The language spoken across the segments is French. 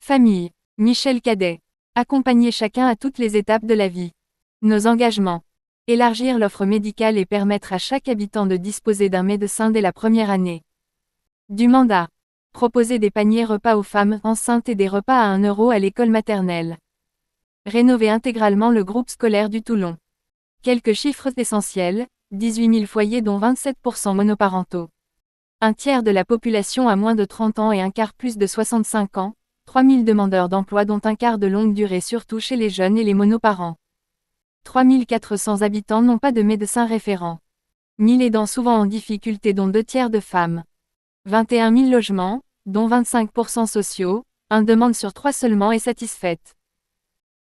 Famille. Michel Cadet. Accompagner chacun à toutes les étapes de la vie. Nos engagements. Élargir l'offre médicale et permettre à chaque habitant de disposer d'un médecin dès la première année. Du mandat. Proposer des paniers repas aux femmes enceintes et des repas à 1 € à l'école maternelle. Rénover intégralement le groupe scolaire du Toulon. Quelques chiffres essentiels, 18 000 foyers dont 27% monoparentaux. Un tiers de la population a moins de 30 ans et un quart plus de 65 ans, 3 000 demandeurs d'emploi dont un quart de longue durée surtout chez les jeunes et les monoparents. 3 400 habitants n'ont pas de médecin référent. 1000 aidants souvent en difficulté dont 2 tiers de femmes. 21 000 logements, dont 25% sociaux, 1 demande sur 3 seulement est satisfaite.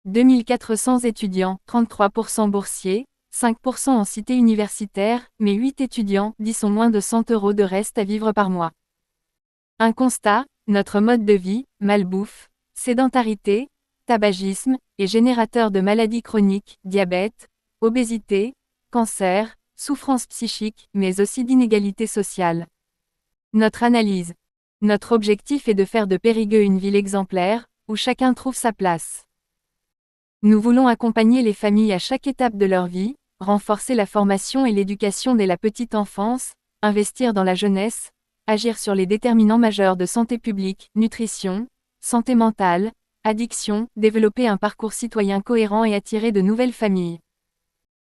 2 400 étudiants, 33% boursiers, 5% en cité universitaire, mais 8 étudiants, 10 ont moins de 100 € de reste à vivre par mois. Un constat, notre mode de vie, malbouffe, sédentarité, tabagisme, est générateur de maladies chroniques, diabète, obésité, cancer, souffrance psychique, mais aussi d'inégalités sociales. Notre analyse. Notre objectif est de faire de Périgueux une ville exemplaire, où chacun trouve sa place. Nous voulons accompagner les familles à chaque étape de leur vie, renforcer la formation et l'éducation dès la petite enfance, investir dans la jeunesse, agir sur les déterminants majeurs de santé publique, nutrition, santé mentale, addiction, développer un parcours citoyen cohérent et attirer de nouvelles familles.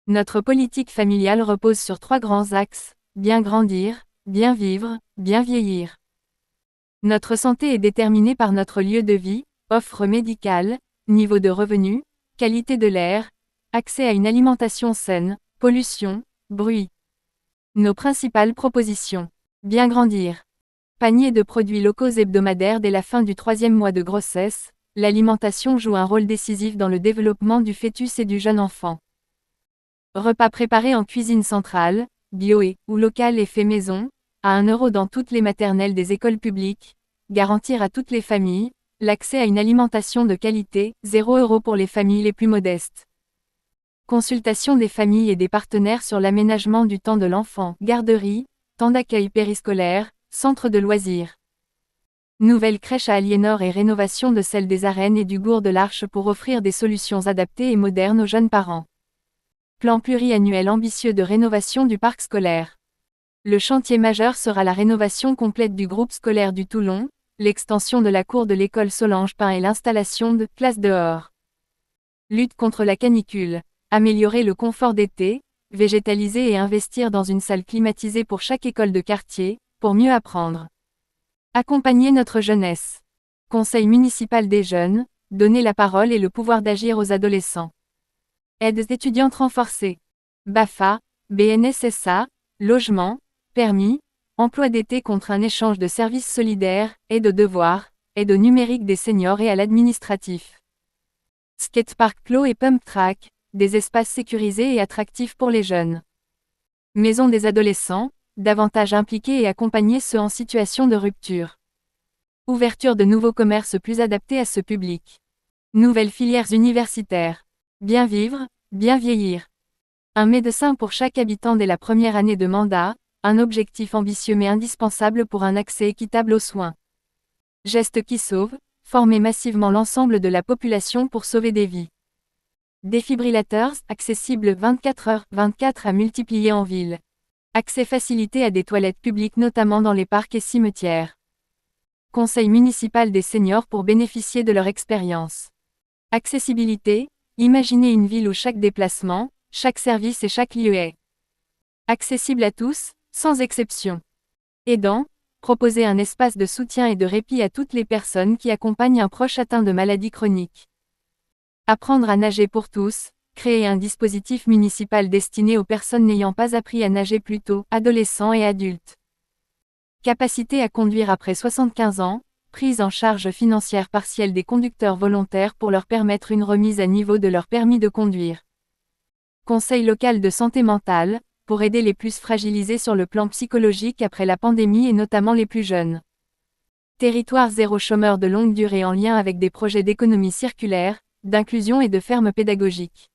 Notre politique familiale repose sur 3 grands axes, bien grandir, bien vivre, bien vieillir. Notre santé est déterminée par notre lieu de vie, offre médicale, niveau de revenus, qualité de l'air, accès à une alimentation saine, pollution, bruit. Nos principales propositions. Bien grandir. Panier de produits locaux hebdomadaires dès la fin du 3e mois de grossesse, l'alimentation joue un rôle décisif dans le développement du fœtus et du jeune enfant. Repas préparés en cuisine centrale, bio ou local et fait maison, à 1 € dans toutes les maternelles des écoles publiques, garantir à toutes les familles, l'accès à une alimentation de qualité, 0 € pour les familles les plus modestes. Consultation des familles et des partenaires sur l'aménagement du temps de l'enfant, garderie, temps d'accueil périscolaire, centre de loisirs. Nouvelle crèche à Aliénor et rénovation de celle des Arènes et du Gour de l'Arche pour offrir des solutions adaptées et modernes aux jeunes parents. Plan pluriannuel ambitieux de rénovation du parc scolaire. Le chantier majeur sera la rénovation complète du groupe scolaire du Toulon, l'extension de la cour de l'école Solange Pain et l'installation de classes dehors. Lutte contre la canicule. Améliorer le confort d'été, végétaliser et investir dans une salle climatisée pour chaque école de quartier, pour mieux apprendre. Accompagner notre jeunesse. Conseil municipal des jeunes, donner la parole et le pouvoir d'agir aux adolescents. Aides étudiantes renforcées. BAFA, BNSSA, logement, permis, emploi d'été contre un échange de services solidaires, aide aux devoirs, aide au numérique des seniors et à l'administratif. Skatepark clos et pump track, des espaces sécurisés et attractifs pour les jeunes. Maison des adolescents, davantage impliquer et accompagner ceux en situation de rupture. Ouverture de nouveaux commerces plus adaptés à ce public. Nouvelles filières universitaires. Bien vivre, bien vieillir. Un médecin pour chaque habitant dès la première année de mandat, un objectif ambitieux mais indispensable pour un accès équitable aux soins. Gestes qui sauvent, former massivement l'ensemble de la population pour sauver des vies. Défibrillateurs, accessibles 24h/24 à multiplier en ville. Accès facilité à des toilettes publiques notamment dans les parcs et cimetières. Conseil municipal des seniors pour bénéficier de leur expérience. Accessibilité, imaginez une ville où chaque déplacement, chaque service et chaque lieu est accessible à tous, sans exception. Aidant, proposer un espace de soutien et de répit à toutes les personnes qui accompagnent un proche atteint de maladies chroniques. Apprendre à nager pour tous, créer un dispositif municipal destiné aux personnes n'ayant pas appris à nager plus tôt, adolescents et adultes. Capacité à conduire après 75 ans, prise en charge financière partielle des conducteurs volontaires pour leur permettre une remise à niveau de leur permis de conduire. Conseil local de santé mentale, pour aider les plus fragilisés sur le plan psychologique après la pandémie et notamment les plus jeunes. Territoire zéro chômeur de longue durée en lien avec des projets d'économie circulaire, d'inclusion et de ferme pédagogique.